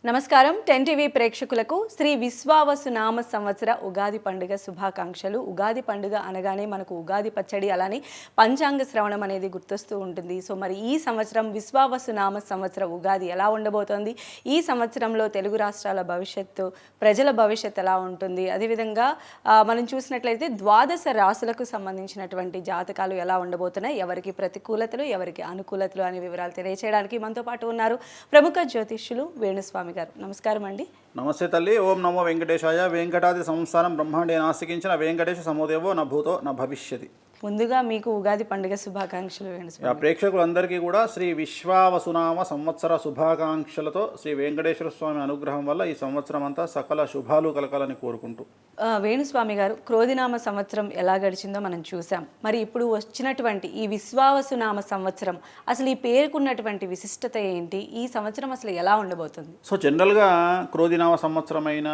నమస్కారం 10 టీవీ ప్రేక్షకులకు శ్రీ విశ్వావసునామ సంవత్సర ఉగాది పండుగ శుభాకాంక్షలు. ఉగాది పండుగ అనగానే మనకు ఉగాది పచ్చడి అలానే పంచాంగ శ్రవణం అనేది గుర్తొస్తూ ఉంటుంది. సో మరి ఈ సంవత్సరం విశ్వావసునామ సంవత్సర ఉగాది ఎలా ఉండబోతోంది, ఈ సంవత్సరంలో తెలుగు రాష్ట్రాల భవిష్యత్తు, ప్రజల భవిష్యత్తు ఎలా ఉంటుంది, అదేవిధంగా మనం చూసినట్లయితే ద్వాదశ రాశులకు సంబంధించినటువంటి జాతకాలు ఎలా ఉండబోతున్నాయి, ఎవరికి ప్రతికూలతలు ఎవరికి అనుకూలతలు అనే వివరాలు తెలియచేయడానికి మనతో పాటు ఉన్నారు ప్రముఖ జ్యోతిష్యులు వేణుస్వామి గారు. నమస్కారం అండి. నమస్తే తల్లి. ఓం నమో వెంకటేశాయ. వెంకటాది సంస్థానం బ్రహ్మాండే నాస్తికించిన వెంకటేశ సమోదేవో న భూతో న భవిష్యతి. ముందుగా మీకు ఉగాది పండుగ శుభాకాంక్షలు వేణుస్వామి. ప్రేక్షకులందరికీ కూడా శ్రీ విశ్వావసునామ సంవత్సర శుభాకాంక్షలతో శ్రీ వెంకటేశ్వర స్వామి అనుగ్రహం వల్ల ఈ సంవత్సరం అంతా సకల శుభాలు కలకాలని కోరుకుంటూ, వేణుస్వామి గారు, క్రోధినామ సంవత్సరం ఎలా గడిచిందో మనం చూసాం. మరి ఇప్పుడు వచ్చినటువంటి ఈ విశ్వావసునామ సంవత్సరం అసలు ఈ పేరుకున్నటువంటి విశిష్టత ఏంటి, ఈ సంవత్సరం అసలు ఎలా ఉండబోతుంది? సో జనరల్గా క్రోధినామ సంవత్సరమైన,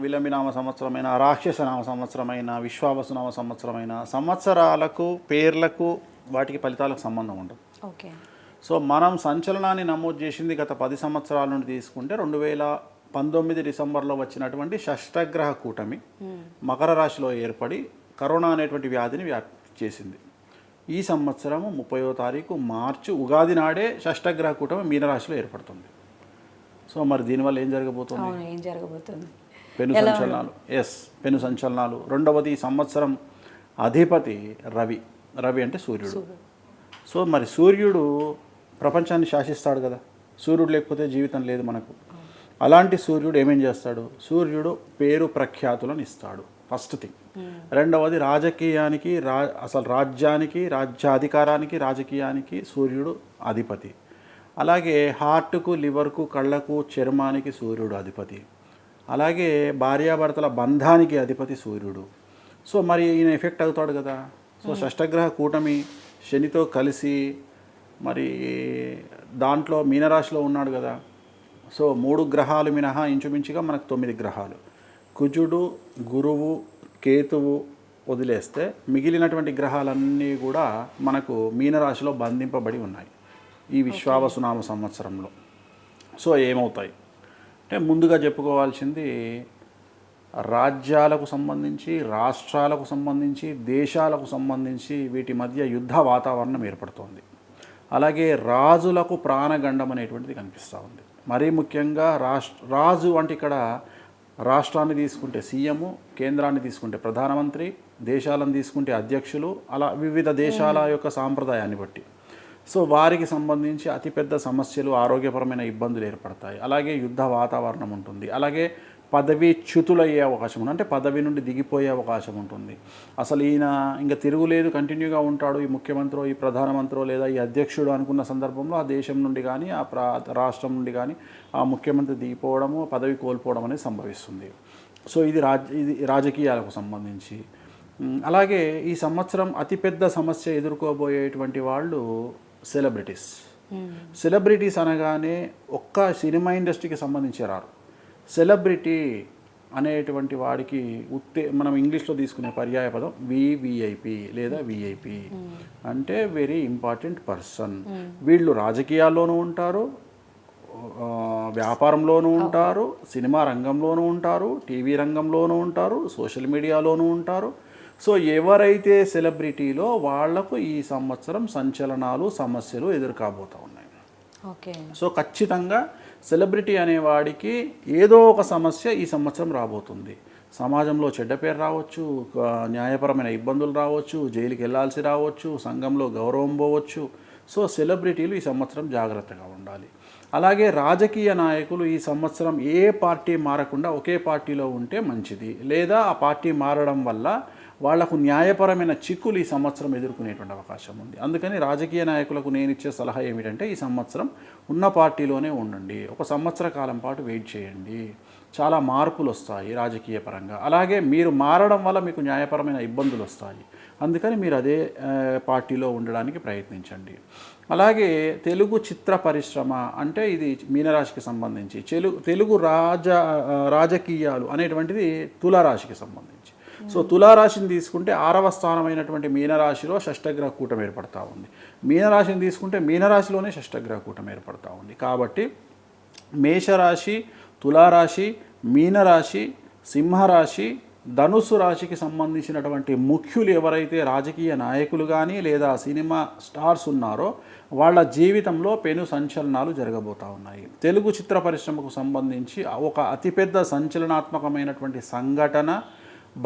విలంబినామ సంవత్సరమైన, రాక్షసనామ సంవత్సరమైన, విశ్వావసునామ సంవత్సరమైన సంవత్సరాలకు పేర్లకు వాటికి ఫలితాలకు సంబంధం ఉండదు. ఓకే. సో మనం సంచలనాన్ని నమోదు చేసింది గత 10 సంవత్సరాల నుండి తీసుకుంటే 2019 డిసెంబర్లో వచ్చినటువంటి షష్టగ్రహ కూటమి మకర రాశిలో ఏర్పడి కరోనా అనేటువంటి వ్యాధిని వ్యాప్తి చేసింది. ఈ సంవత్సరము 30వ తారీఖు మార్చి ఉగాది నాడే షష్టగ్రహ కూటమి మీనరాశిలో ఏర్పడుతుంది. సో మరి దీనివల్ల ఏం జరగబోతుంది? పెను సంచలనాలు. పెను సంచలనాలు. రెండవది, ఈ సంవత్సరం అధిపతి రవి అంటే సూర్యుడు. సో మరి సూర్యుడు ప్రపంచాన్ని శాసిస్తాడు కదా. సూర్యుడు లేకపోతే జీవితం లేదు మనకు. అలాంటి సూర్యుడు ఏమేం చేస్తాడు? సూర్యుడు పేరు ప్రఖ్యాతులను ఇస్తాడు, ఫస్ట్ థింగ్. రెండవది, రాజకీయానికి, అసలు రాజ్యానికి, రాజ్యాధికారానికి, రాజకీయానికి సూర్యుడు అధిపతి. అలాగే హార్ట్కు, లివర్కు, కళ్ళకు, చర్మానికి సూర్యుడు అధిపతి. అలాగే భార్యాభర్తల బంధానికి అధిపతి సూర్యుడు. సో మరి ఈయన ఎఫెక్ట్ అవుతాడు కదా. సో షష్టగ్రహ కూటమి శనితో కలిసి మరి దాంట్లో మీనరాశిలో ఉన్నాడు కదా. సో 3 గ్రహాలు మినహా ఇంచుమించుగా మనకు 9 గ్రహాలు. కుజుడు, గురువు, కేతువు వదిలేస్తే మిగిలినటువంటి గ్రహాలన్నీ కూడా మనకు మీనరాశిలో బంధింపబడి ఉన్నాయి ఈ విశ్వావసునామ సంవత్సరంలో. సో ఏమవుతాయి అంటే, ముందుగా చెప్పుకోవాల్సింది రాజ్యాలకు సంబంధించి, రాష్ట్రాలకు సంబంధించి, దేశాలకు సంబంధించి వీటి మధ్య యుద్ధ వాతావరణం ఏర్పడుతోంది. అలాగే రాజులకు ప్రాణగండం అనేటువంటిది కనిపిస్తూ ఉంది. మరీ ముఖ్యంగా రాజు అంటే ఇక్కడ రాష్ట్రాన్ని తీసుకుంటే సీఎం, కేంద్రాన్ని తీసుకుంటే ప్రధానమంత్రి, దేశాలను తీసుకుంటే అధ్యక్షులు, అలా వివిధ దేశాల యొక్క సాంప్రదాయాన్ని బట్టి సో వారికి సంబంధించి అతిపెద్ద సమస్యలు, ఆరోగ్యపరమైన ఇబ్బందులు ఏర్పడతాయి. అలాగే యుద్ధ వాతావరణం ఉంటుంది. అలాగే పదవి చ్యుతులయ్యే అవకాశం ఉంటుంది, అంటే పదవి నుండి దిగిపోయే అవకాశం ఉంటుంది. అసలు ఈయన ఇంకా తిరుగులేదు, కంటిన్యూగా ఉంటాడు ఈ ముఖ్యమంత్రి, ఈ ప్రధానమంత్రి లేదా ఈ అధ్యక్షుడు అనుకున్న సందర్భంలో ఆ దేశం నుండి కానీ, ఆ రాష్ట్రం నుండి కానీ ఆ ముఖ్యమంత్రి దిగిపోవడము, పదవి కోల్పోవడం అనేది సంభవిస్తుంది. సో ఇది రాజకీయాలకు సంబంధించి. అలాగే ఈ సంవత్సరం అతిపెద్ద సమస్య ఎదుర్కోబోయేటువంటి వాళ్ళు సెలబ్రిటీస్ అనగానే ఒక్క సినిమా ఇండస్ట్రీకి సంబంధించి రారు. సెలబ్రిటీ అనేటువంటి వాడికి మనం ఇంగ్లీష్లో తీసుకునే పర్యాయ పదం వివిఐపి లేదా విఐపి, అంటే వెరీ ఇంపార్టెంట్ పర్సన్. వీళ్ళు రాజకీయాల్లోనూ ఉంటారు, వ్యాపారంలోనూ ఉంటారు, సినిమా రంగంలోనూ ఉంటారు, టీవీ రంగంలోనూ ఉంటారు, సోషల్ మీడియాలోనూ ఉంటారు. సో ఎవరైతే సెలబ్రిటీలో వాళ్లకు ఈ సంవత్సరం సంచలనాలు, సమస్యలు ఎదుర్కోబోతూ ఉన్నాయి. ఓకే. సో ఖచ్చితంగా సెలబ్రిటీ అనేవాడికి ఏదో ఒక సమస్య ఈ సంవత్సరం రాబోతుంది. సమాజంలో చెడ్డ పేరు రావచ్చు, న్యాయపరమైన ఇబ్బందులు రావచ్చు, జైలుకి వెళ్ళాల్సి రావచ్చు, సంఘంలో గౌరవం పోవచ్చు. సో సెలబ్రిటీలు ఈ సంవత్సరం జాగ్రత్తగా ఉండాలి. అలాగే రాజకీయ నాయకులు ఈ సంవత్సరం ఏ పార్టీ మారకుండా ఒకే పార్టీలో ఉంటే మంచిది, లేదా ఆ పార్టీ మారడం వల్ల వాళ్లకు న్యాయపరమైన చిక్కులు ఈ సంవత్సరం ఎదుర్కొనేటువంటి అవకాశం ఉంది. అందుకని రాజకీయ నాయకులకు నేను ఇచ్చే సలహా ఏమిటంటే, ఈ సంవత్సరం ఉన్న పార్టీలోనే ఉండండి, ఒక సంవత్సర కాలం పాటు వెయిట్ చేయండి, చాలా మార్పులు వస్తాయి రాజకీయ పరంగా. అలాగే మీరు మారడం వల్ల మీకు న్యాయపరమైన ఇబ్బందులు వస్తాయి, అందుకని మీరు అదే పార్టీలో ఉండడానికి ప్రయత్నించండి. అలాగే తెలుగు చిత్ర పరిశ్రమ, అంటే ఇది మీనరాశికి సంబంధించి, తెలుగు రాజకీయాలు అనేటువంటిది తులారాశికి సంబంధించి. సో తులారాశిని తీసుకుంటే 6వ స్థానమైనటువంటి మీనరాశిలో షష్టగ్రహ కూటం ఏర్పడతా ఉంది. మీనరాశిని తీసుకుంటే మీనరాశిలోనే షష్టగ్రహ కూటం ఏర్పడతా ఉంది. కాబట్టి మేషరాశి, తులారాశి, మీనరాశి, సింహరాశి, ధనుస్సు రాశికి సంబంధించినటువంటి ముఖ్యులు ఎవరైతే రాజకీయ నాయకులు కానీ లేదా సినిమా స్టార్స్ ఉన్నారో వాళ్ళ జీవితంలో పెను సంచలనాలు జరగబోతూ ఉన్నాయి. తెలుగు చిత్ర పరిశ్రమకు సంబంధించి ఒక అతిపెద్ద సంచలనాత్మకమైనటువంటి సంఘటన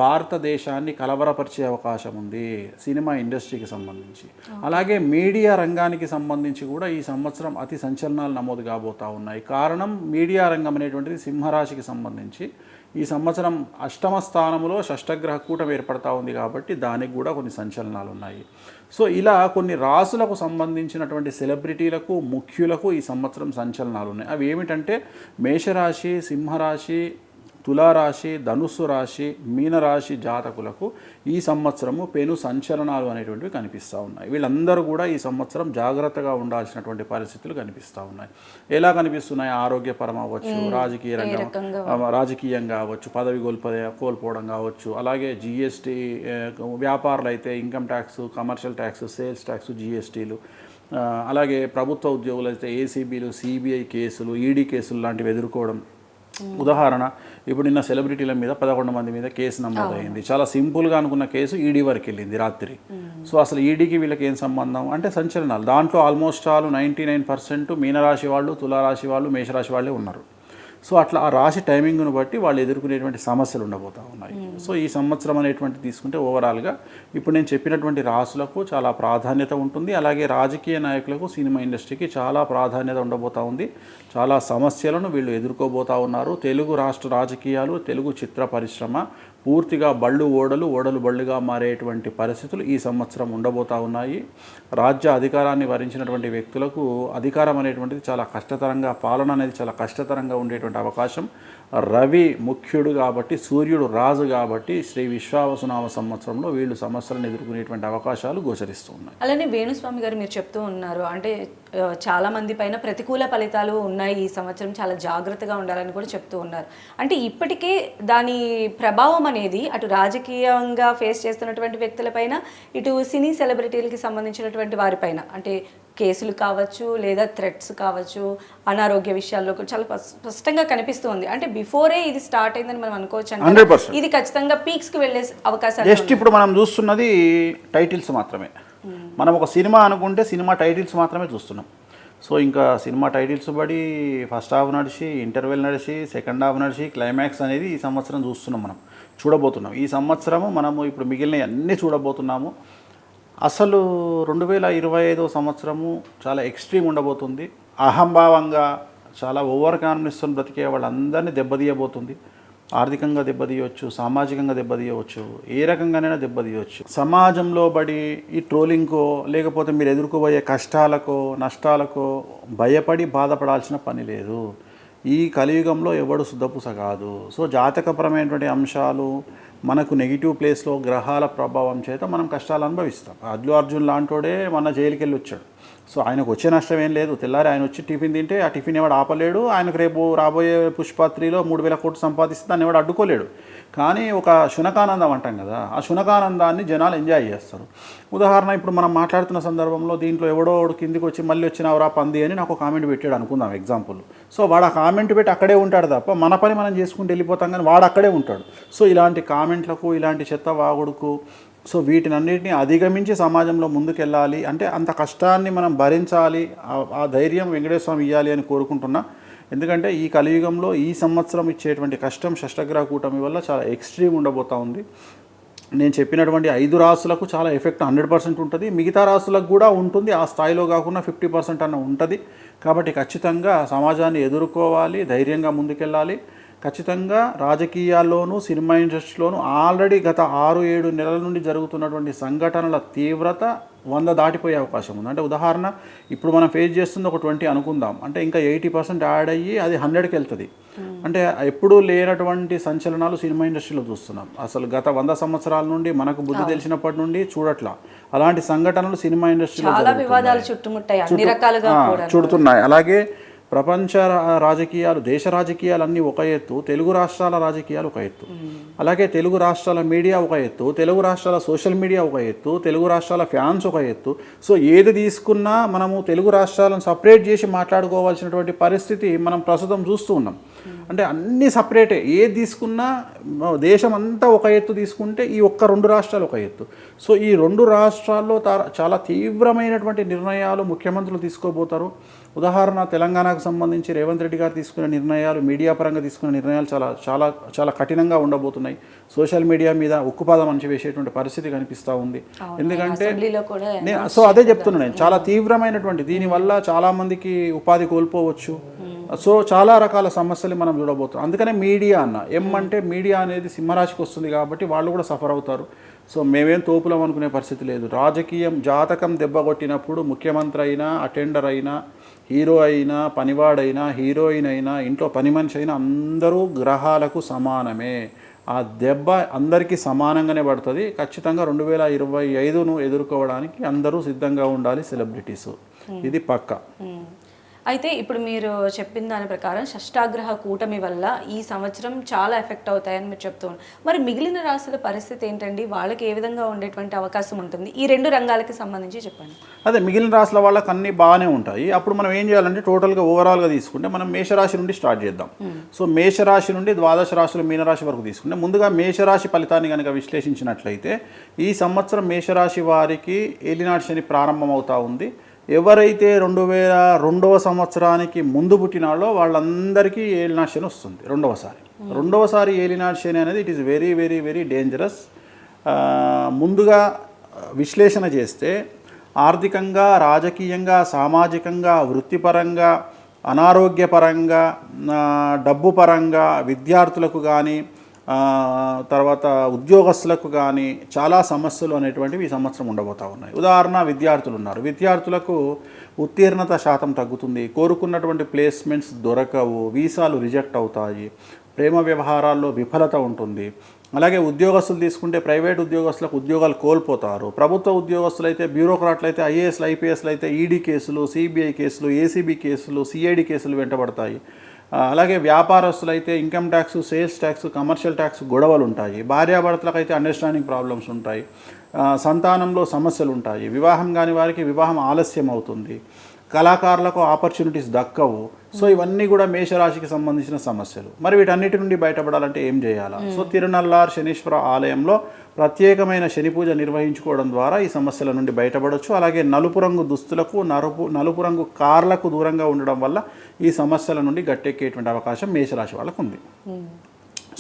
భారతదేశాన్ని కలవరపరిచే అవకాశం ఉంది సినిమా ఇండస్ట్రీకి సంబంధించి. అలాగే మీడియా రంగానికి సంబంధించి కూడా ఈ సంవత్సరం అతి సంచలనాలు నమోదు కాబోతూ ఉన్నాయి. కారణం మీడియా రంగం అనేటువంటిది సింహరాశికి సంబంధించి ఈ సంవత్సరం అష్టమ స్థానంలో షష్టగ్రహ కూటమి ఏర్పడతా ఉంది కాబట్టి దానికి కూడా కొన్ని సంచలనాలు ఉన్నాయి. సో ఇలా కొన్ని రాసులకు సంబంధించినటువంటి సెలబ్రిటీలకు ముఖ్యులకు ఈ సంవత్సరం సంచలనాలు ఉన్నాయి. అవి ఏమిటంటే మేషరాశి, సింహరాశి, తులారాశి, ధనుస్సు రాశి, మీనరాశి జాతకులకు ఈ సంవత్సరము పెను సంచలనాలు అనేటువంటివి కనిపిస్తూ ఉన్నాయి. వీళ్ళందరూ కూడా ఈ సంవత్సరం జాగ్రత్తగా ఉండాల్సినటువంటి పరిస్థితులు కనిపిస్తూ ఉన్నాయి. ఎలా కనిపిస్తున్నాయి? ఆరోగ్యపరం అవ్వచ్చు, రాజకీయ రంగం, రాజకీయంగా అవ్వచ్చు, పదవి కోల్పోవడం కావచ్చు, అలాగే జిఎస్టీ, వ్యాపారులు అయితే income tax, commercial tax, sales tax, జిఎస్టీలు, అలాగే ప్రభుత్వ ఉద్యోగులు అయితే ఏసీబీలు, సిబిఐ కేసులు, ఈడీ కేసులు లాంటివి ఎదుర్కోవడం. ఉదాహరణ, ఇప్పుడు నిన్న సెలబ్రిటీల మీద 11 మంది మీద కేసు నమోదైంది. చాలా సింపుల్గా అనుకున్న కేసు ఈడీ వరకు వెళ్ళింది రాత్రి. సో అసలు ఈడీకి వీళ్ళకి ఏం సంబంధం అంటే సంచలనాలు. దాంట్లో ఆల్మోస్ట్ ఆల్ 99% మీనరాశి వాళ్ళు, తులారాశి వాళ్ళు, మేషరాశి వాళ్ళే ఉన్నారు. సో అట్లా ఆ రాశి టైమింగ్ను బట్టి వాళ్ళు ఎదుర్కొనేటువంటి సమస్యలు ఉండబోతూ ఉన్నాయి. సో ఈ సంవత్సరం అనేటువంటి తీసుకుంటే ఓవరాల్గా ఇప్పుడు నేను చెప్పినటువంటి రాశులకు చాలా ప్రాధాన్యత ఉంటుంది. అలాగే రాజకీయ నాయకులకు, సినిమా ఇండస్ట్రీకి చాలా ప్రాధాన్యత ఉండబోతూ ఉంది. చాలా సమస్యలను వీళ్ళు ఎదుర్కోబోతూ ఉన్నారు. తెలుగు రాష్ట్ర రాజకీయాలు, తెలుగు చిత్ర పరిశ్రమ పూర్తిగా బళ్ళు ఓడలు, ఓడలు బళ్ళుగా మారేటువంటి పరిస్థితులు ఈ సంవత్సరం ఉండబోతూ ఉన్నాయి. రాజ్య అధికారాన్ని వరించినటువంటి వ్యక్తులకు అధికారం అనేటువంటిది చాలా కష్టతరంగా, పాలన అనేది చాలా కష్టతరంగా ఉండేటువంటి అవకాశం. రవి ముఖ్యుడు కాబట్టి, సూర్యుడు రాజు కాబట్టి శ్రీ విశ్వావసునామ సంవత్సరంలో వీళ్ళు సమస్యలను ఎదుర్కొనేటువంటి అవకాశాలు గోచరిస్తూ ఉన్నాయి. అలానే వేణుస్వామి గారు మీరు చెప్తూ ఉన్నారు, అంటే చాలా మంది పైన ప్రతికూల ఫలితాలు ఉన్నాయి ఈ సంవత్సరం, చాలా జాగ్రత్తగా ఉండాలని కూడా చెప్తూ ఉన్నారు. అంటే ఇప్పటికే దాని ప్రభావం అనేది అటు రాజకీయంగా ఫేస్ చేస్తున్నటువంటి వ్యక్తులపైన, ఇటు సినీ సెలబ్రిటీలకి సంబంధించినటువంటి వారిపైన, అంటే కేసులు కావచ్చు లేదా థ్రెట్స్ కావచ్చు, అనారోగ్య విషయాల్లో చాలా స్పష్టంగా కనిపిస్తుంది. అంటే బిఫోరే ఇది స్టార్ట్ అయిందని మనం అనుకోవచ్చు. 100% ఇది ఖచ్చితంగా పీక్స్కి వెళ్ళే అవకాశాలు. జస్ట్ ఇప్పుడు మనం చూస్తున్నది టైటిల్స్ మాత్రమే. మనం ఒక సినిమా అనుకుంటే సినిమా టైటిల్స్ మాత్రమే చూస్తున్నాం. సో ఇంకా సినిమా టైటిల్స్ బడి ఫస్ట్ హాఫ్ నడిచి, ఇంటర్వెల్ నడిచి, సెకండ్ హాఫ్ నడిచి, క్లైమాక్స్ అనేది ఈ సంవత్సరం చూస్తున్నాం, మనం చూడబోతున్నాం. ఈ సంవత్సరము మనము ఇప్పుడు మిగిలినవి అన్నీ చూడబోతున్నాము. అసలు 2025 సంవత్సరము చాలా ఎక్స్ట్రీమ్ ఉండబోతుంది. అహంభావంగా చాలా ఓవర్ కాన్ఫిడెన్స్తో బ్రతికే వాళ్ళందరినీ దెబ్బతీయబోతుంది. ఆర్థికంగా దెబ్బతీయవచ్చు, సామాజికంగా దెబ్బతీయవచ్చు, ఏ రకంగానైనా దెబ్బతీయవచ్చు. సమాజంలో బడి ఈ ట్రోలింగ్కో లేకపోతే మీరు ఎదుర్కోబోయే కష్టాలకో నష్టాలకో భయపడి బాధపడాల్సిన పని లేదు. ఈ కలియుగంలో ఎవడు శుద్ధపూస కాదు. సో జాతకపరమైనటువంటి అంశాలు, మనకు నెగిటివ్ ప్లేస్లో గ్రహాల ప్రభావం చేత మనం కష్టాలు అనుభవిస్తాం. అల్లు అర్జున్ లాంటోడే మన జైలుకి వెళ్ళి వచ్చాడు. సో ఆయనకు వచ్చే నష్టం ఏం లేదు. తెల్లారి ఆయన వచ్చి టిఫిన్ తింటే ఆ టిఫిన్ ఎవడు ఆపలేడు. ఆయనకు రేపు రాబోయే పుష్ప 3లో 3000 కోట్లు సంపాదిస్తే దాన్ని ఎవడు అడ్డుకోలేడు. కానీ ఒక శునకానందం అంటాం కదా, ఆ శునకానందాన్ని జనాలు ఎంజాయ్ చేస్తారు. ఉదాహరణ, ఇప్పుడు మనం మాట్లాడుతున్న సందర్భంలో దీంట్లో ఎవడో కిందికి వచ్చి మళ్ళీ వచ్చినవరా పంది అని నాకు కామెంట్ పెట్టాడు అనుకుందాం ఎగ్జాంపుల్. సో వాడు ఆ కామెంట్ పెట్టి అక్కడే ఉంటాడు తప్ప మన పని మనం చేసుకుంటూ వెళ్ళిపోతాం, కానీ వాడు అక్కడే ఉంటాడు. సో ఇలాంటి కామెంట్లకు, ఇలాంటి చెత్త వాగుడుకు, సో వీటినన్నింటినీ అధిగమించి సమాజంలో ముందుకెళ్ళాలి అంటే అంత కష్టాన్ని మనం భరించాలి. ఆ ధైర్యం వెంకటేశ్వర స్వామి ఇవ్వాలి అని కోరుకుంటున్నా. ఎందుకంటే ఈ కలియుగంలో ఈ సంవత్సరం ఇచ్చేటువంటి కష్టం షష్టగ్రహ కూటమి వల్ల చాలా ఎక్స్ట్రీమ్ ఉండబోతూ ఉంది. నేను చెప్పినటువంటి 5 రాసులకు చాలా ఎఫెక్ట్ 100% ఉంటుంది. మిగతా రాసులకు కూడా ఉంటుంది, ఆ స్థాయిలో కాకుండా 50% అన్న ఉంటుంది. కాబట్టి ఖచ్చితంగా సమాజాన్ని ఎదుర్కోవాలి, ధైర్యంగా ముందుకెళ్ళాలి. ఖచ్చితంగా రాజకీయాల్లోనూ, సినిమా ఇండస్ట్రీలోనూ ఆల్రెడీ గత 6-7 నెలల నుండి జరుగుతున్నటువంటి సంఘటనల తీవ్రత 100 దాటిపోయే అవకాశం ఉంది. అంటే ఉదాహరణ, ఇప్పుడు మనం ఫేస్ చేస్తుంది ఒక 20 అనుకుందాం, అంటే ఇంకా 80% యాడ్ అయ్యి అది 100కి వెళ్తుంది. అంటే ఎప్పుడూ లేనటువంటి సంచలనాలు సినిమా ఇండస్ట్రీలో చూస్తున్నాం. అసలు గత 100 సంవత్సరాల నుండి మనకు బుద్ధి తెలిసినప్పటి నుండి చూడట్లా అలాంటి సంఘటనలు సినిమా ఇండస్ట్రీలో చాలా వివాదాలు చుట్టుముట్టాయి, అన్ని రకాలుగా చుడుతున్నాయి. అలాగే ప్రపంచ రాజకీయాలు, దేశ రాజకీయాలు అన్నీ ఒక ఎత్తు, తెలుగు రాష్ట్రాల రాజకీయాలు ఒక ఎత్తు, అలాగే తెలుగు రాష్ట్రాల మీడియా ఒక ఎత్తు, తెలుగు రాష్ట్రాల సోషల్ మీడియా ఒక ఎత్తు, తెలుగు రాష్ట్రాల ఫ్యాన్స్ ఒక ఎత్తు. సో ఏది తీసుకున్నా మనము తెలుగు రాష్ట్రాలను సపరేట్ చేసి మాట్లాడుకోవాల్సినటువంటి పరిస్థితి మనం ప్రస్తుతం చూస్తూ ఉన్నాం. అంటే అన్నీ సపరేటే, ఏది తీసుకున్నా దేశం అంతా ఒక ఎత్తు తీసుకుంటే ఈ ఒక్క 2 రాష్ట్రాలు ఒక ఎత్తు. సో ఈ 2 రాష్ట్రాల్లో చాలా తీవ్రమైనటువంటి నిర్ణయాలు ముఖ్యమంత్రులు తీసుకోబోతారు. ఉదాహరణ తెలంగాణకు సంబంధించి రేవంత్ రెడ్డి గారు తీసుకునే నిర్ణయాలు, మీడియా పరంగా తీసుకునే నిర్ణయాలు చాలా చాలా చాలా కఠినంగా ఉండబోతున్నాయి. సోషల్ మీడియా మీద ఉక్కుపాదం అణచివేసేటువంటి పరిస్థితి కనిపిస్తూ ఉంది. ఎందుకంటే సో అదే చెప్తున్నాను నేను, చాలా తీవ్రమైనటువంటి, దీనివల్ల చాలామందికి ఉపాధి కోల్పోవచ్చు. సో చాలా రకాల సమస్యలు మనం చూడబోతున్నాం. అందుకనే మీడియా అన్న అంటే మీడియా అనేది సింహరాశికి వస్తుంది కాబట్టి వాళ్ళు కూడా సఫర్ అవుతారు. సో మేమేం తోపులం అనుకునే పరిస్థితి లేదు. రాజకీయం జాతకం దెబ్బకొట్టినప్పుడు ముఖ్యమంత్రి అయినా, అటెండర్ అయినా, హీరో అయినా, పనివాడైనా, హీరోయిన్ అయినా, ఇంట్లో పని మనిషి అయినా అందరూ గ్రహాలకు సమానమే. ఆ దెబ్బ అందరికీ సమానంగానే పడుతుంది. ఖచ్చితంగా 2025ను ఎదుర్కోవడానికి అందరూ సిద్ధంగా ఉండాలి సెలబ్రిటీసు. ఇది పక్కా. అయితే ఇప్పుడు మీరు చెప్పిన దాని ప్రకారం షష్టాగ్రహ కూటమి వల్ల ఈ సంవత్సరం చాలా ఎఫెక్ట్ అవుతాయని మీరు చెప్తున్నారు. మరి మిగిలిన రాశుల పరిస్థితి ఏంటండి? వాళ్ళకి ఏ విధంగా ఉండేటువంటి అవకాశం ఉంటుంది? ఈ 2 రంగాలకి సంబంధించి చెప్పండి. అదే మిగిలిన రాశుల వాళ్ళకి అన్నీ బాగానే ఉంటాయి. అప్పుడు మనం ఏం చేయాలంటే టోటల్గా ఓవరాల్గా తీసుకుంటే మనం మేషరాశి నుండి స్టార్ట్ చేద్దాం. సో మేషరాశి నుండి ద్వాదశ రాశులు మీనరాశి వరకు తీసుకుంటే ముందుగా మేషరాశి ఫలితాన్ని కనుక విశ్లేషించినట్లయితే ఈ సంవత్సరం మేషరాశి వారికి ఏలినాటి శని ప్రారంభం అవుతూ ఉంది. ఎవరైతే 2002వ సంవత్సరానికి ముందు పుట్టినాళ్ళో వాళ్ళందరికీ ఏలినాటి శని వస్తుంది. రెండవసారి ఏలినాటి శని అనేది it is very very very dangerous. ముందుగా విశ్లేషణ చేస్తే ఆర్థికంగా, రాజకీయంగా, సామాజికంగా, వృత్తిపరంగా, అనారోగ్యపరంగా, డబ్బు పరంగా విద్యార్థులకు కానీ, తర్వాత ఉద్యోగస్తులకు కానీ చాలా సమస్యలు అనేటువంటివి ఈ సంవత్సరం ఉండబోతూ ఉన్నాయి. ఉదాహరణ విద్యార్థులు ఉన్నారు. విద్యార్థులకు ఉత్తీర్ణత శాతం తగ్గుతుంది, కోరుకున్నటువంటి ప్లేస్మెంట్స్ దొరకవు, వీసాలు రిజెక్ట్ అవుతాయి, ప్రేమ వ్యవహారాల్లో విఫలత ఉంటుంది. అలాగే ఉద్యోగస్తులు తీసుకుంటే ప్రైవేట్ ఉద్యోగస్తులకు ఉద్యోగాలు కోల్పోతారు. ప్రభుత్వ ఉద్యోగస్తులు అయితే, బ్యూరోక్రాట్లు అయితే, ఐఏఎస్లు, ఐపీఎస్లు అయితే ఈడీ కేసులు, సిబిఐ కేసులు, ఏసీబీ కేసులు, సిఐడి కేసులు వెంటబడతాయి. అలాగే వ్యాపారస్తులు అయితే income tax, sales tax, commercial tax గొడవలు ఉంటాయి. భార్యాభర్తలకు అయితే అండర్స్టాండింగ్ ప్రాబ్లమ్స్ ఉంటాయి. సంతానంలో సమస్యలు ఉంటాయి. వివాహం కాని వారికి వివాహం ఆలస్యం అవుతుంది. కళాకారులకు ఆపర్చునిటీస్ దక్కవు. సో ఇవన్నీ కూడా మేషరాశికి సంబంధించిన సమస్యలు. మరి వీటన్నిటి నుండి బయటపడాలంటే ఏం చేయాలా? సో తిరునల్లార్ శనీశ్వర ఆలయంలో ప్రత్యేకమైన శని పూజ నిర్వహించుకోవడం ద్వారా ఈ సమస్యల నుండి బయటపడవచ్చు. అలాగే నలుపు రంగు దుస్తులకు, నలుపు రంగు కార్లకు దూరంగా ఉండడం వల్ల ఈ సమస్యల నుండి గట్టెక్కేటువంటి అవకాశం మేషరాశి వాళ్ళకు ఉంది.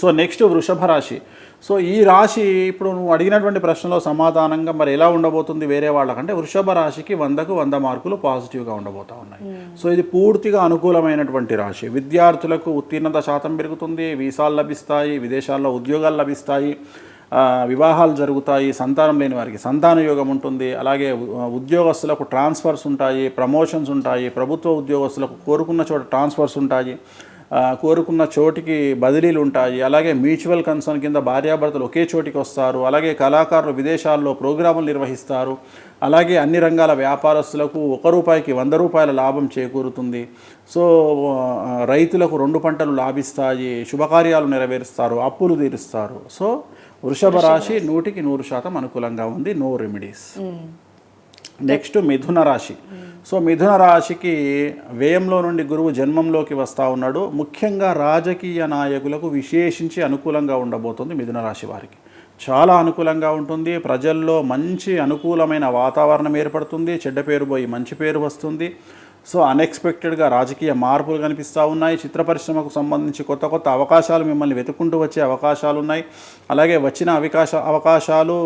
సో నెక్స్ట్ వృషభ రాశి. సో ఈ రాశి ఇప్పుడు నువ్వు అడిగినటువంటి ప్రశ్నలో సమాధానంగా మరి ఎలా ఉండబోతుంది వేరే వాళ్ళకంటే, వృషభ రాశికి 100కు 100 మార్కులు పాజిటివ్గా ఉండబోతూ ఉన్నాయి. సో ఇది పూర్తిగా అనుకూలమైనటువంటి రాశి. విద్యార్థులకు ఉత్తీర్ణత శాతం పెరుగుతుంది, వీసాలు లభిస్తాయి, విదేశాల్లో ఉద్యోగాలు లభిస్తాయి, వివాహాలు జరుగుతాయి, సంతానం లేని వారికి సంతాన యోగం ఉంటుంది. అలాగే ఉద్యోగస్తులకు ట్రాన్స్ఫర్స్ ఉంటాయి, ప్రమోషన్స్ ఉంటాయి, ప్రభుత్వ ఉద్యోగస్తులకు కోరుకున్న చోట ట్రాన్స్ఫర్స్ ఉంటాయి, కోరుకున్న చోటికి బదిలీలు ఉంటాయి. అలాగే మ్యూచువల్ కన్సర్న్ కింద భార్యాభర్తలు ఒకే చోటికి వస్తారు. అలాగే కళాకారులు విదేశాల్లో ప్రోగ్రాములు నిర్వహిస్తారు. అలాగే అన్ని రంగాల వ్యాపారస్తులకు ₹1కి ₹100 లాభం చేకూరుతుంది. సో రైతులకు 2 పంటలు లాభిస్తాయి, శుభకార్యాలు నెరవేరుస్తారు, అప్పులు తీరుస్తారు. సో వృషభ రాశి 100కి 100% అనుకూలంగా ఉంది, నో రెమెడీస్. నెక్స్ట్ మిథున రాశి. సో మిథున రాశికి వ్యయంలో నుండి గురువు జన్మంలోకి వస్తూ ఉన్నాడు. ముఖ్యంగా రాజకీయ నాయకులకు విశేషించి అనుకూలంగా ఉండబోతుంది. మిథున రాశి వారికి చాలా అనుకూలంగా ఉంటుంది. ప్రజల్లో మంచి అనుకూలమైన వాతావరణం ఏర్పడుతుంది. చెడ్డ పేరు పోయి మంచి పేరు వస్తుంది. సో అన్ఎక్స్పెక్టెడ్గా రాజకీయ మార్పులు కనిపిస్తూ ఉన్నాయి. చిత్ర పరిశ్రమకు సంబంధించి కొత్త కొత్త అవకాశాలు మిమ్మల్ని వెతుక్కుంటూ వచ్చే అవకాశాలు ఉన్నాయి. అలాగే వచ్చిన అవకాశాలు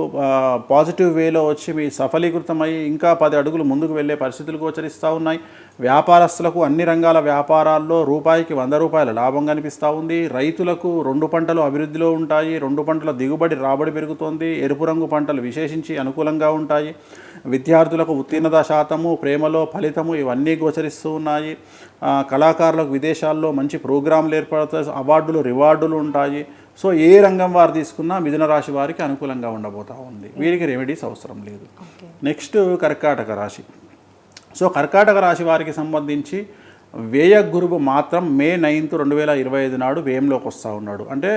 పాజిటివ్ వేలో వచ్చి మీ సఫలీకృతమై ఇంకా 10 అడుగులు ముందుకు వెళ్ళే పరిస్థితులు గోచరిస్తూ ఉన్నాయి. వ్యాపారస్తులకు అన్ని రంగాల వ్యాపారాల్లో ₹1కి ₹100 లాభం కనిపిస్తూ ఉంది. రైతులకు 2 పంటలు అభివృద్ధిలో ఉంటాయి. 2 పంటల దిగుబడి రాబడి పెరుగుతోంది. ఎరుపు రంగు పంటలు విశేషించి అనుకూలంగా ఉంటాయి. విద్యార్థులకు ఉత్తీర్ణత శాతము, ప్రేమలో ఫలితము ఇవన్నీ గోచరిస్తూ ఉన్నాయి. కళాకారులకు విదేశాల్లో మంచి ప్రోగ్రాంలు ఏర్పడతాయి, అవార్డులు, రివార్డులు ఉంటాయి. సో ఏ రంగం వారు తీసుకున్నా మిథున రాశి వారికి అనుకూలంగా ఉండబోతూ ఉంది. వీరికి రెమెడీస్ అవసరం లేదు. నెక్స్ట్ కర్కాటక రాశి. సో కర్కాటక రాశి వారికి సంబంధించి వ్యయ గురువు మాత్రం మే 9, 2025 నాడు వ్యయంలోకి వస్తూ ఉన్నాడు. అంటే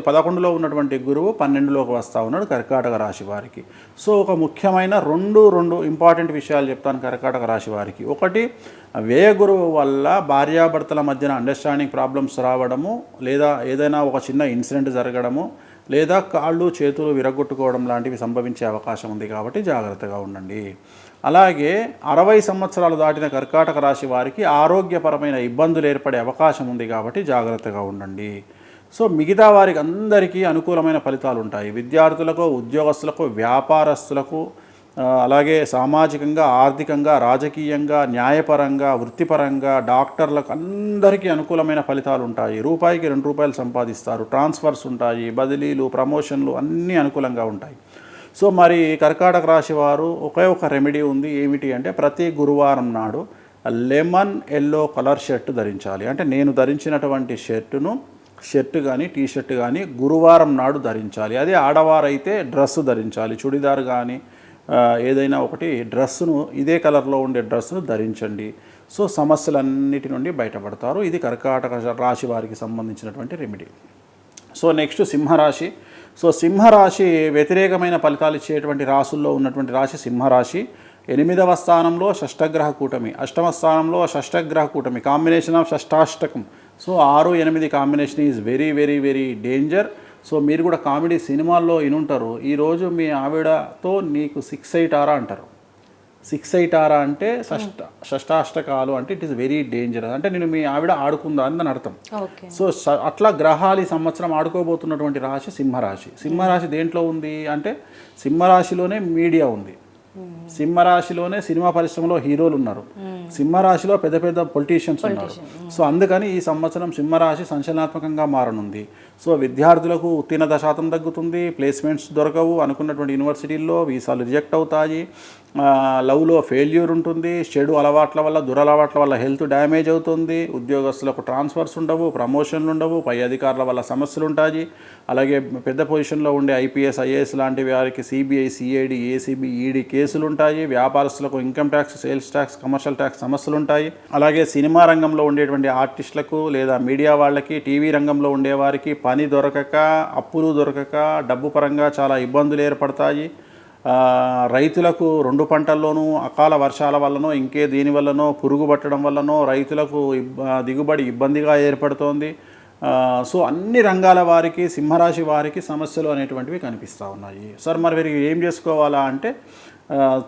11లో ఉన్నటువంటి గురువు 12లోకి వస్తూ ఉన్నాడు కర్కాటక రాశి వారికి. సో ఒక ముఖ్యమైన రెండు ఇంపార్టెంట్ విషయాలు చెప్తాను కర్కాటక రాశి వారికి. ఒకటి, వ్యయ గురువు వల్ల భార్యాభర్తల మధ్యన అండర్స్టాండింగ్ ప్రాబ్లమ్స్ రావడము, లేదా ఏదైనా ఒక చిన్న ఇన్సిడెంట్ జరగడము, లేదా కాళ్ళు చేతులు విరగొట్టుకోవడం లాంటివి సంభవించే అవకాశం ఉంది. కాబట్టి జాగ్రత్తగా ఉండండి. అలాగే 60 సంవత్సరాలు దాటిన కర్కాటక రాశి వారికి ఆరోగ్యపరమైన ఇబ్బందులు ఏర్పడే అవకాశం ఉంది. కాబట్టి జాగ్రత్తగా ఉండండి. సో మిగతా వారికి అందరికీ అనుకూలమైన ఫలితాలు ఉంటాయి. విద్యార్థులకు, ఉద్యోగస్తులకు, వ్యాపారస్తులకు, అలాగే సామాజికంగా, ఆర్థికంగా, రాజకీయంగా, న్యాయపరంగా, వృత్తిపరంగా, డాక్టర్లకు అందరికీ అనుకూలమైన ఫలితాలు ఉంటాయి. రూపాయికి 2 రూపాయలు సంపాదిస్తారు. ట్రాన్స్ఫర్స్ ఉంటాయి, బదిలీలు, ప్రమోషన్లు అన్నీ అనుకూలంగా ఉంటాయి. సో మరి కర్కాటక రాశి వారు ఒకే ఒక రెమెడీ ఉంది. ఏమిటి అంటే ప్రతి గురువారం నాడు లెమన్ ఎల్లో కలర్ షర్ట్ ధరించాలి. అంటే నేను ధరించినటువంటి షర్ట్ కానీ టీషర్ట్ కానీ గురువారం నాడు ధరించాలి. అదే ఆడవారైతే డ్రెస్సు ధరించాలి. చుడిదార్ కానీ ఏదైనా ఒకటి డ్రెస్సును, ఇదే కలర్లో ఉండే డ్రెస్సును ధరించండి. సో సమస్యలన్నిటి నుండి బయటపడతారు. ఇది కర్కాటక రాశి వారికి సంబంధించినటువంటి రెమెడీ. సో నెక్స్ట్ సింహరాశి. సో సింహరాశి వ్యతిరేకమైన ఫలితాలు ఇచ్చేటువంటి రాశుల్లో ఉన్నటువంటి రాశి సింహరాశి. 8వ స్థానంలో షష్టగ్రహ కూటమి, 8వ స్థానంలో షష్టగ్రహ కూటమి, కాంబినేషన్ ఆఫ్ షష్టాష్టకం. So 6, 8 combination is very very very danger. So మీరు కూడా కామెడీ సినిమాల్లో వినుంటారు, ఈరోజు మీ ఆవిడతో నీకు 6-8 ఆరా అంటారు. 6-8 ఆరా అంటే షష్టాష్టకాలు అంటే ఇట్ ఈస్ వెరీ డేంజరస్. అంటే నేను మీ ఆవిడ ఆడుకుందా అని అర్థం. సో అట్లా గ్రహాలు ఈ సంవత్సరం ఆడుకోబోతున్నటువంటి రాశి సింహరాశి. సింహరాశి దేంట్లో ఉంది అంటే సింహరాశిలోనే మీడియా ఉంది, సింహరాశిలోనే సినిమా పరిశ్రమలో హీరోలు ఉన్నారు, సింహరాశిలో పెద్ద పెద్ద పొలిటీషియన్స్ ఉన్నారు. సో అందుకని ఈ సంవత్సరం సింహరాశి సంచలనాత్మకంగా మారనుంది. సో విద్యార్థులకు ఉత్తీర్ణత శాతం తగ్గుతుంది, ప్లేస్మెంట్స్ దొరకవు, అనుకున్నటువంటి యూనివర్సిటీల్లో వీసాలు రిజెక్ట్ అవుతాయి, లవ్లో ఫెయిల్యూర్ ఉంటుంది, చెడు అలవాట్ల వల్ల, దురలవాట్ల వల్ల హెల్త్ డ్యామేజ్ అవుతుంది, ఉద్యోగస్తులకు ట్రాన్స్ఫర్స్ ఉండవు, ప్రమోషన్లు ఉండవు, పై అధికారుల వల్ల సమస్యలు ఉంటాయి. అలాగే పెద్ద పొజిషన్లో ఉండే ఐపీఎస్, ఐఏఎస్ లాంటి వారికి సిబిఐ, సిఐడి, ఏసీబీ, ఈడీ కేసులు ఉంటాయి. వ్యాపారస్తులకు income tax, sales tax, commercial tax సమస్యలు ఉంటాయి. అలాగే సినిమా రంగంలో ఉండేటువంటి ఆర్టిస్టులకు లేదా మీడియా వాళ్ళకి, టీవీ రంగంలో ఉండేవారికి పని దొరకక, అప్పులు దొరకక, డబ్బు పరంగా చాలా ఇబ్బందులు ఏర్పడతాయి. రైతులకు 2 పంటల్లోనూ అకాల వర్షాల వల్లనో ఇంకే దీనివల్లనో పురుగు పట్టడం వల్లనో రైతులకు దిగుబడి ఇబ్బందిగా ఏర్పడుతోంది. సో అన్ని రంగాల వారికి, సింహరాశి వారికి సమస్యలు అనేటువంటివి కనిపిస్తూ ఉన్నాయి. సార్ మరి వీరికి ఏం చేసుకోవాలా అంటే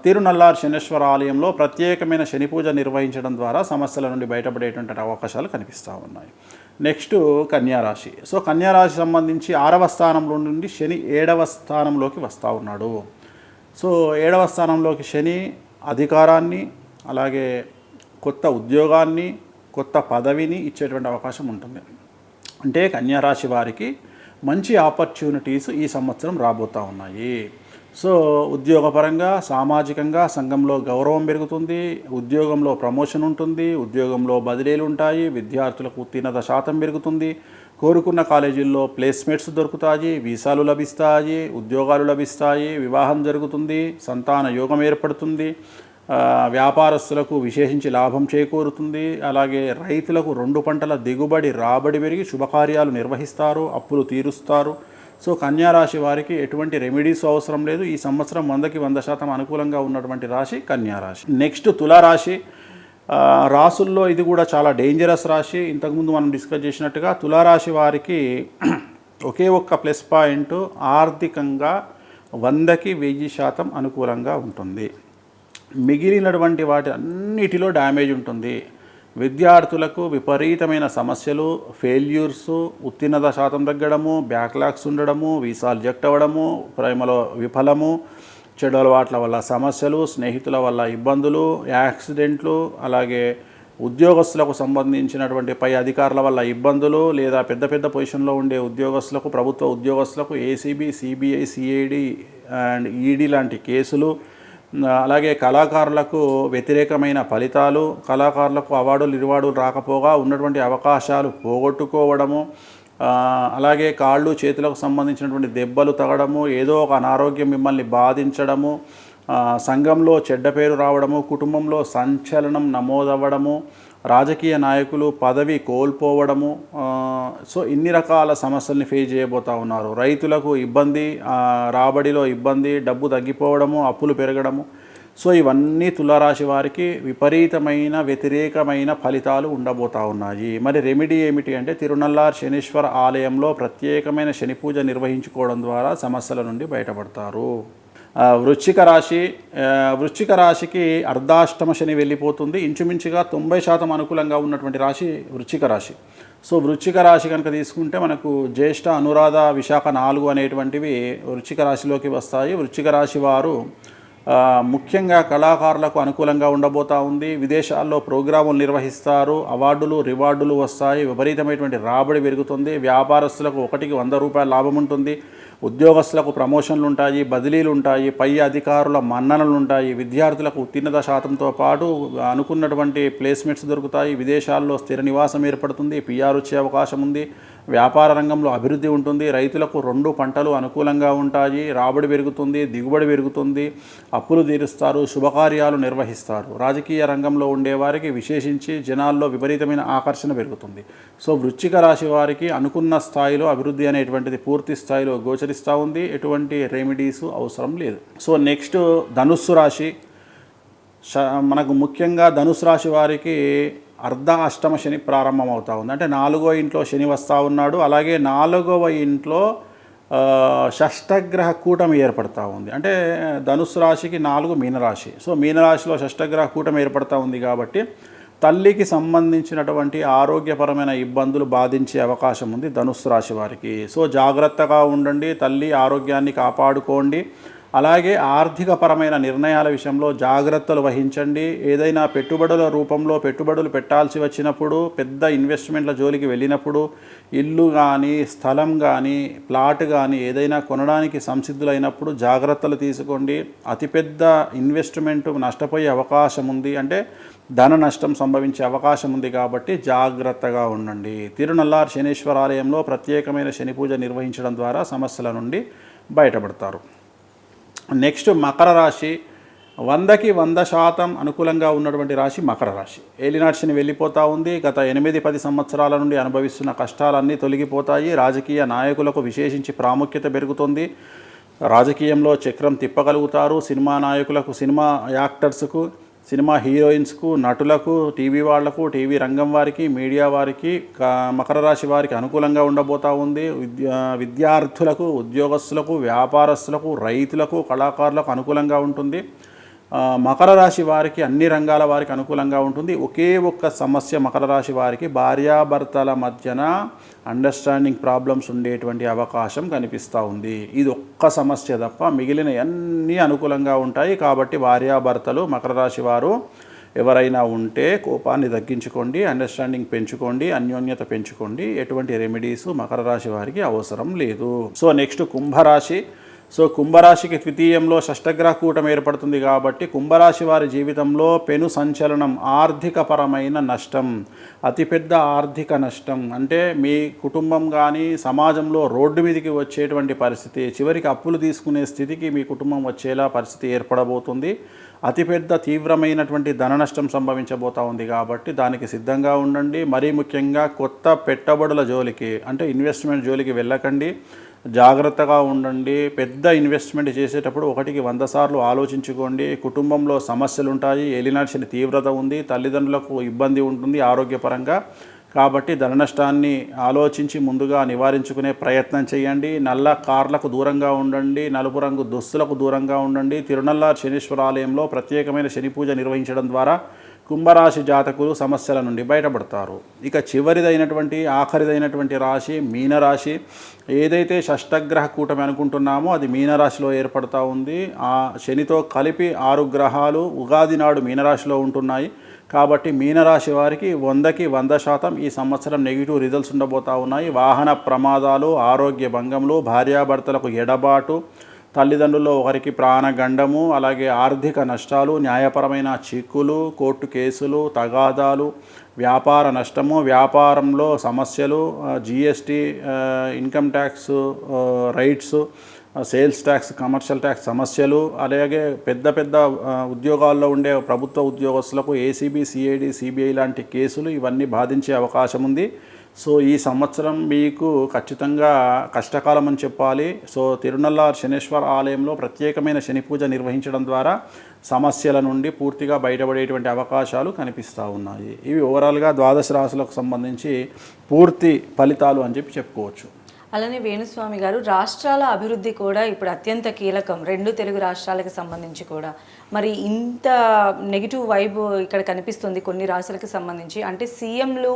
తిరునల్లార్ శనేశ్వర ఆలయంలో ప్రత్యేకమైన శని పూజ నిర్వహించడం ద్వారా సమస్యల నుండి బయటపడేటువంటి అవకాశాలు కనిపిస్తూ ఉన్నాయి. నెక్స్ట్ కన్యారాశి. సో కన్యారాశి సంబంధించి 6వ స్థానంలో నుండి శని 7వ స్థానంలోకి వస్తూ ఉన్నాడు. సో 7వ స్థానంలోకి శని అధికారాన్ని, అలాగే కొత్త ఉద్యోగాన్ని, కొత్త పదవిని ఇచ్చేటువంటి అవకాశం ఉంటుంది. అంటే కన్యారాశి వారికి మంచి ఆపర్చునిటీస్ ఈ సంవత్సరం రాబోతూ ఉన్నాయి. సో ఉద్యోగపరంగా, సామాజికంగా సంఘంలో గౌరవం పెరుగుతుంది, ఉద్యోగంలో ప్రమోషన్ ఉంటుంది, ఉద్యోగంలో బదిలీలు ఉంటాయి, విద్యార్థులకు ఉత్తీర్ణత శాతం పెరుగుతుంది, కోరుకున్న కాలేజీల్లో ప్లేస్మెంట్స్ దొరుకుతాయి, వీసాలు లభిస్తాయి, ఉద్యోగాలు లభిస్తాయి, వివాహం జరుగుతుంది, సంతాన యోగం ఏర్పడుతుంది, వ్యాపారస్తులకు విశేషించి లాభం చేకూరుతుంది. అలాగే రైతులకు 2 పంటల దిగుబడి, రాబడి పెరిగి శుభకార్యాలు నిర్వహిస్తారు, అప్పులు తీరుస్తారు. సో కన్యారాశి వారికి ఎటువంటి రెమెడీస్ అవసరం లేదు. ఈ సంవత్సరం 100కి 100% అనుకూలంగా ఉన్నటువంటి రాశి కన్యారాశి. నెక్స్ట్ తులారాశి. రాసుల్లో ఇది కూడా చాలా డేంజరస్ రాశి. ఇంతకుముందు మనం డిస్కస్ చేసినట్టుగా తులారాశి వారికి ఒకే ఒక్క ప్లస్ పాయింట్, ఆర్థికంగా 100కి 1000% అనుకూలంగా ఉంటుంది. మిగిలినటువంటి వాటి అన్నిటిలో డ్యామేజ్ ఉంటుంది. విద్యార్థులకు విపరీతమైన సమస్యలు, ఫెయిల్యూర్స్, ఉత్తీర్ణత శాతం తగ్గడము, బ్యాక్లాగ్స్ ఉండడము, వీసాలు రిజెక్ట్ అవ్వడము, ప్రేమలో విఫలము, చెడు అలవాట్ల వల్ల సమస్యలు, స్నేహితుల వల్ల ఇబ్బందులు, యాక్సిడెంట్లు, అలాగే ఉద్యోగస్తులకు సంబంధించినటువంటి పై అధికారుల వల్ల ఇబ్బందులు, లేదా పెద్ద పెద్ద పొజిషన్లో ఉండే ఉద్యోగస్తులకు, ప్రభుత్వ ఉద్యోగస్తులకు ACB, CBI, CID and ED లాంటి కేసులు, అలాగే కళాకారులకు వ్యతిరేకమైన ఫలితాలు, కళాకారులకు అవార్డులు రివార్డులు రాకపోగా ఉన్నటువంటి అవకాశాలు పోగొట్టుకోవడము, అలాగే కాళ్ళు చేతులకు సంబంధించినటువంటి దెబ్బలు తగడము, ఏదో ఒక అనారోగ్యం మిమ్మల్ని బాధించడము, సంఘంలో చెడ్డ పేరు రావడము, కుటుంబంలో సంచలనం నమోదవ్వడము, రాజకీయ నాయకులు పదవి కోల్పోవడము, సో ఇన్ని రకాల సమస్యల్ని ఫేస్ చేయబోతూ ఉన్నారు. రైతులకు ఇబ్బంది, రాబడిలో ఇబ్బంది, డబ్బు తగ్గిపోవడము, అప్పులు పెరగడము. సో ఇవన్నీ తులారాశి వారికి విపరీతమైన వ్యతిరేకమైన ఫలితాలు ఉండబోతూ ఉన్నాయి. మరి రెమెడీ ఏమిటి అంటే తిరునల్లార్ శనీశ్వర ఆలయంలో ప్రత్యేకమైన శని పూజ నిర్వహించుకోవడం ద్వారా సమస్యల నుండి బయటపడతారు. వృశ్చిక రాశికి అర్ధాష్టమ శని వెళ్ళిపోతుంది. ఇంచుమించుగా 90% అనుకూలంగా ఉన్నటువంటి రాశి వృశ్చిక రాశి. సో వృశ్చిక రాశి కనుక తీసుకుంటే మనకు జ్యేష్ఠ, అనురాధ, విశాఖ 4 అనేటువంటివి వృశ్చిక రాశిలోకి వస్తాయి. వృశ్చిక రాశి వారు ముఖ్యంగా కళాకారులకు అనుకూలంగా ఉండబోతూ ఉంది. విదేశాల్లో ప్రోగ్రాములు నిర్వహిస్తారు, అవార్డులు రివార్డులు వస్తాయి, విపరీతమైనటువంటి రాబడి పెరుగుతుంది. వ్యాపారస్తులకు 1కి 100 రూపాయల లాభం ఉంటుంది. ఉద్యోగస్తులకు ప్రమోషన్లు ఉంటాయి, బదిలీలు ఉంటాయి, పై అధికారుల మన్ననలు ఉంటాయి. విద్యార్థులకు ఉత్తీర్ణత శాతంతో పాటు అనుకున్నటువంటి ప్లేస్మెంట్స్ దొరుకుతాయి. విదేశాల్లో స్థిర నివాసం ఏర్పడుతుంది, పిఆర్ వచ్చే అవకాశం ఉంది. వ్యాపార రంగంలో అభివృద్ధి ఉంటుంది. రైతులకు 2 పంటలు అనుకూలంగా ఉంటాయి, రాబడి పెరుగుతుంది, దిగుబడి పెరుగుతుంది, అప్పులు తీరుస్తారు, శుభకార్యాలు నిర్వహిస్తారు. రాజకీయ రంగంలో ఉండేవారికి విశేషించి జనాల్లో విపరీతమైన ఆకర్షణ పెరుగుతుంది. సో వృశ్చిక రాశి వారికి అనుకున్న స్థాయిలో అభివృద్ధి అనేటువంటిది పూర్తి స్థాయిలో గోచరిస్తూ ఉంది. ఎటువంటి రెమెడీస్ అవసరం లేదు. సో నెక్స్ట్ ధనుస్సు రాశి. మనకు ముఖ్యంగా ధనుసు రాశి వారికి అష్టమ శని ప్రారంభం అవుతూ ఉంది. అంటే 4వ ఇంట్లో శని వస్తూ ఉన్నాడు. అలాగే 4వ ఇంట్లో షష్టగ్రహ కూటమి ఏర్పడతా ఉంది. అంటే ధనుసు రాశికి 4 మీనరాశి. సో మీనరాశిలో షష్టగ్రహ కూటమి ఏర్పడతా ఉంది కాబట్టి తల్లికి సంబంధించినటువంటి ఆరోగ్యపరమైన ఇబ్బందులు బాధించే అవకాశం ఉంది ధనుస్సు రాశి వారికి. సో జాగ్రత్తగా ఉండండి, తల్లి ఆరోగ్యాన్ని కాపాడుకోండి. అలాగే ఆర్థికపరమైన నిర్ణయాల విషయంలో జాగ్రత్తలు వహించండి. ఏదైనా పెట్టుబడుల రూపంలో పెట్టుబడులు పెట్టాల్సి వచ్చినప్పుడు, పెద్ద ఇన్వెస్ట్మెంట్ల జోలికి వెళ్ళినప్పుడు, ఇల్లు కానీ స్థలం కానీ ప్లాట్ కానీ ఏదైనా కొనడానికి సంసిద్ధులైనప్పుడు జాగ్రత్తలు తీసుకోండి. అతిపెద్ద ఇన్వెస్ట్మెంట్ నష్టపోయే అవకాశం ఉంది, అంటే ధన నష్టం సంభవించే అవకాశం ఉంది కాబట్టి జాగ్రత్తగా ఉండండి. తిరునల్లార్ శనీశ్వర ఆలయంలో ప్రత్యేకమైన శని పూజ నిర్వహించడం ద్వారా సమస్యల నుండి బయటపడతారు. నెక్స్ట్ మకర రాశి. 100కి 100% అనుకూలంగా ఉన్నటువంటి రాశి మకర రాశి. ఏలినాటి శని వెళ్ళిపోతూ ఉంది. గత 8-10 సంవత్సరాల నుండి అనుభవిస్తున్న కష్టాలన్నీ తొలగిపోతాయి. రాజకీయ నాయకులకు విశేషించి ప్రాముఖ్యత పెరుగుతుంది. రాజకీయంలో చక్రం తిప్పగలుగుతారు. సినిమా నాయకులకు, సినిమా యాక్టర్స్కు, సినిమా హీరోయిన్స్కు, నటులకు, టీవీ వాళ్లకు, టీవీ రంగం వారికి, మీడియా వారికి మకర రాశి వారికి అనుకూలంగా ఉండబోతూ ఉంది. విద్యార్థులకు, ఉద్యోగస్తులకు, వ్యాపారస్తులకు, రైతులకు, కళాకారులకు అనుకూలంగా ఉంటుంది. మకర రాశి వారికి అన్ని రంగాల వారికి అనుకూలంగా ఉంటుంది. ఒకే ఒక్క సమస్య మకర రాశి వారికి భార్యాభర్తల మధ్యన అండర్స్టాండింగ్ ప్రాబ్లమ్స్ ఉండేటువంటి అవకాశం కనిపిస్తూ ఉంది. ఇది ఒక్క సమస్య తప్ప మిగిలిన అన్నీ అనుకూలంగా ఉంటాయి. కాబట్టి భార్యాభర్తలు మకర రాశి వారు ఎవరైనా ఉంటే కోపాన్ని తగ్గించుకోండి, అండర్స్టాండింగ్ పెంచుకోండి, అన్యోన్యత పెంచుకోండి. ఎటువంటి రెమెడీస్ మకర రాశి వారికి అవసరం లేదు. సో నెక్స్ట్ కుంభరాశి. సో కుంభరాశికి ద్వితీయంలో షష్టగ్రహ కూటమి ఏర్పడుతుంది కాబట్టి కుంభరాశి వారి జీవితంలో పెను సంచలనం, ఆర్థికపరమైన నష్టం, అతిపెద్ద ఆర్థిక నష్టం. అంటే మీ కుటుంబం కానీ సమాజంలో రోడ్డు మీదకి వచ్చేటువంటి పరిస్థితి, చివరికి అప్పులు తీసుకునే స్థితికి మీ కుటుంబం వచ్చేలా పరిస్థితి ఏర్పడబోతుంది. అతిపెద్ద తీవ్రమైనటువంటి ధన నష్టం సంభవించబోతూ ఉంది కాబట్టి దానికి సిద్ధంగా ఉండండి. మరీ ముఖ్యంగా కొత్త పెట్టుబడుల జోలికి, అంటే ఇన్వెస్ట్మెంట్ జోలికి వెళ్ళకండి. జాగ్రత్తగా ఉండండి. పెద్ద ఇన్వెస్ట్మెంట్ చేసేటప్పుడు 1కి 100 సార్లు ఆలోచించుకోండి. కుటుంబంలో సమస్యలు ఉంటాయి, ఏలినాటి శని తీవ్రత ఉంది, తల్లిదండ్రులకు ఇబ్బంది ఉంటుంది ఆరోగ్యపరంగా. కాబట్టి ధన నష్టాన్ని ఆలోచించి ముందుగా నివారించుకునే ప్రయత్నం చేయండి. నల్ల కార్లకు దూరంగా ఉండండి, నలుపు రంగు దుస్తులకు దూరంగా ఉండండి. తిరునల్లార్ శనీశ్వర ఆలయంలో ప్రత్యేకమైన శని పూజ నిర్వహించడం ద్వారా కుంభరాశి జాతకులు సమస్యల నుండి బయటపడతారు. ఇక చివరిదైనటువంటి ఆఖరిదైనటువంటి రాశి మీనరాశి. ఏదైతే షష్టగ్రహ కూటమి అనుకుంటున్నామో అది మీనరాశిలో ఏర్పడుతూ ఉంది. ఆ శనితో కలిపి 6 గ్రహాలు ఉగాది నాడు మీనరాశిలో ఉంటున్నాయి. కాబట్టి మీనరాశి వారికి 100కి 100% ఈ సంవత్సరం నెగిటివ్ రిజల్ట్స్ ఉండబోతూ ఉన్నాయి. వాహన ప్రమాదాలు, ఆరోగ్య భంగములు, భార్యాభర్తలకు ఎడబాటు, తల్లిదండ్రుల్లో ఒకరికి ప్రాణగండము, అలాగే ఆర్థిక నష్టాలు, న్యాయపరమైన చిక్కులు, కోర్టు కేసులు, తగాదాలు, వ్యాపార నష్టము, వ్యాపారంలో సమస్యలు, GST, income tax rights, sales tax, commercial tax సమస్యలు, అలాగే పెద్ద పెద్ద ఉద్యోగాల్లో ఉండే ప్రభుత్వ ఉద్యోగస్తులకు ఏసీబీ, సిఐడి, సిబిఐ లాంటి కేసులు ఇవన్నీ బాధించే అవకాశం ఉంది. సో ఈ సంవత్సరం మీకు ఖచ్చితంగా కష్టకాలం అని చెప్పాలి. సో తిరునల్లార్ శనేశ్వర ఆలయంలో ప్రత్యేకమైన శని పూజ నిర్వహించడం ద్వారా సమస్యల నుండి పూర్తిగా బయటపడేటువంటి అవకాశాలు కనిపిస్తూ ఉన్నాయి. ఇవి ఓవరాల్గా ద్వాదశ రాశులకు సంబంధించి పూర్తి ఫలితాలు అని చెప్పి చెప్పుకోవచ్చు. అలానే వేణుస్వామి గారు, రాష్ట్రాల అభివృద్ధి కూడా ఇప్పుడు అత్యంత కీలకం, 2 తెలుగు రాష్ట్రాలకు సంబంధించి కూడా. మరి ఇంత నెగిటివ్ వైబ్ ఇక్కడ కనిపిస్తుంది కొన్ని రాష్ట్రాలకు సంబంధించి. అంటే సీఎంలు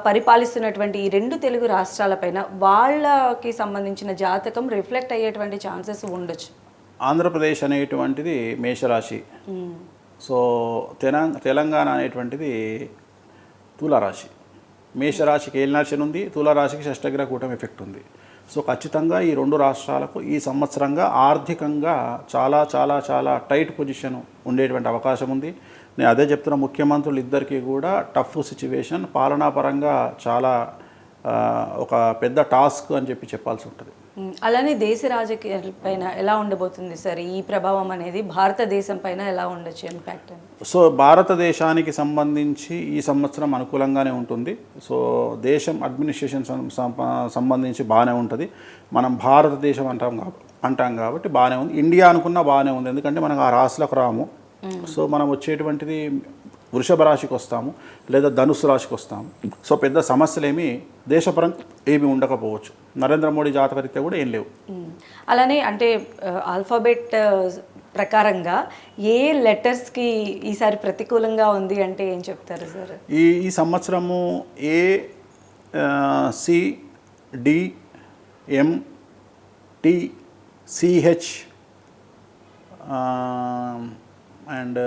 పరిపాలిస్తున్నటువంటి ఈ 2 తెలుగు రాష్ట్రాలపైన వాళ్ళకి సంబంధించిన జాతకం రిఫ్లెక్ట్ అయ్యేటువంటి ఛాన్సెస్ ఉండొచ్చు. ఆంధ్రప్రదేశ్ అనేటువంటిది మేషరాశి, సో తెలంగాణ అనేటువంటిది తులారాశి. మేషరాశికి ఏలినాశని ఉంది, తులారాశికి షష్టగ్రహ కూటమి ఎఫెక్ట్ ఉంది. సో ఖచ్చితంగా ఈ 2 రాష్ట్రాలకు ఈ సంవత్సరంగా ఆర్థికంగా చాలా చాలా చాలా టైట్ పొజిషన్ ఉండేటువంటి అవకాశం ఉంది. నేను అదే చెప్తున్న, ముఖ్యమంత్రులు ఇద్దరికీ కూడా టఫ్ సిచ్యువేషన్, పాలనాపరంగా చాలా ఒక పెద్ద టాస్క్ అని చెప్పి చెప్పాల్సి ఉంటుంది. అలానే దేశ రాజకీయాల పైన ఎలా ఉండబోతుంది సార్ ఈ ప్రభావం అనేది, భారతదేశం పైన ఎలా ఉండొచ్చు ఇంపాక్ట్ అని? సో భారతదేశానికి సంబంధించి ఈ సంవత్సరం అనుకూలంగానే ఉంటుంది. సో దేశం అడ్మినిస్ట్రేషన్ సంబంధించి బాగానే ఉంటుంది. మనం భారతదేశం అంటాం కాబట్టి బాగానే ఉంది. ఇండియా అనుకున్నా బాగానే ఉంది, ఎందుకంటే మనకు ఆ రాశులకు రాము. సో మనం వచ్చేటువంటిది వృషభ రాశికి వస్తాము, లేదా ధనుసు రాశికి వస్తాము. సో పెద్ద సమస్యలు ఏమీ దేశపరంగా ఏమీ ఉండకపోవచ్చు. నరేంద్ర మోడీ జాతకరీత్యా కూడా ఏం లేవు. అలానే అంటే ఆల్ఫాబెట్ ప్రకారంగా ఏ లెటర్స్కి ఈసారి ప్రతికూలంగా ఉంది అంటే ఏం చెప్తారు సార్? ఈ సంవత్సరము A, C, D, M, T, CH and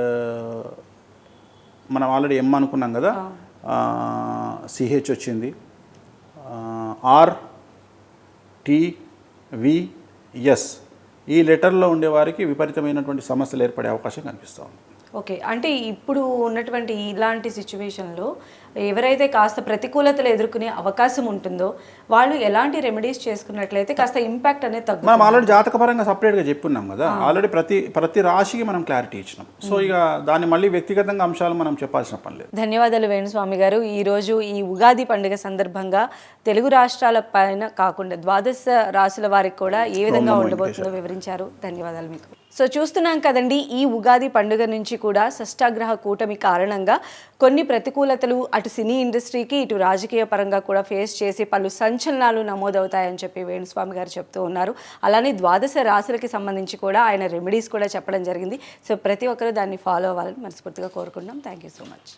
మనం ఆల్రెడీ ఎం అనుకున్నాం కదా, సిహెచ్ వచ్చింది, ఆర్, టి, వి, ఎస్. ఈ లెటర్లో ఉండేవారికి విపరీతమైనటువంటి సమస్యలు ఏర్పడే అవకాశం కనిపిస్తూ ఉంది. ఓకే, అంటే ఇప్పుడు ఉన్నటువంటి ఇలాంటి సిచ్యువేషన్లో ఎవరైతే కాస్త ప్రతికూలతలు ఎదుర్కొనే అవకాశం ఉంటుందో వాళ్ళు ఎలాంటి రెమెడీస్ చేసుకున్నట్లయితే కాస్త ఇంపాక్ట్ అనేది తగ్గుతుంది? మనం ఆల్రెడీ జాతకపరంగా సపరేట్గా చెప్పున్నాం కదా, ఆల్రెడీ ప్రతి రాశికి మనం క్లారిటీ ఇచ్చినాం. సో ఇక దాన్ని మళ్ళీ వ్యక్తిగతంగా అంశాలు మనం చెప్పాల్సిన పని లేదు. ధన్యవాదాలు వేణుస్వామి గారు. ఈరోజు ఈ ఉగాది పండుగ సందర్భంగా తెలుగు రాష్ట్రాల పైన కాకుండా ద్వాదశ రాశుల వారికి కూడా ఏ విధంగా ఉండబోతుందో వివరించారు. ధన్యవాదాలు మీకు. సో చూస్తున్నాం కదండి, ఈ ఉగాది పండుగ నుంచి కూడా షష్ఠగ్రహ కూటమి కారణంగా కొన్ని ప్రతికూలతలు అటు సినీ ఇండస్ట్రీకి ఇటు రాజకీయ పరంగా కూడా ఫేస్ చేసి పలు సంచలనాలు నమోదవుతాయని చెప్పి వేణుస్వామి గారు చెప్తూ ఉన్నారు. అలానే ద్వాదశ రాశులకి సంబంధించి కూడా ఆయన రెమెడీస్ కూడా చెప్పడం జరిగింది. సో ప్రతి ఒక్కరూ దాన్ని ఫాలో అవ్వాలని మనస్ఫూర్తిగా కోరుకుంటున్నాం. Thank you so much.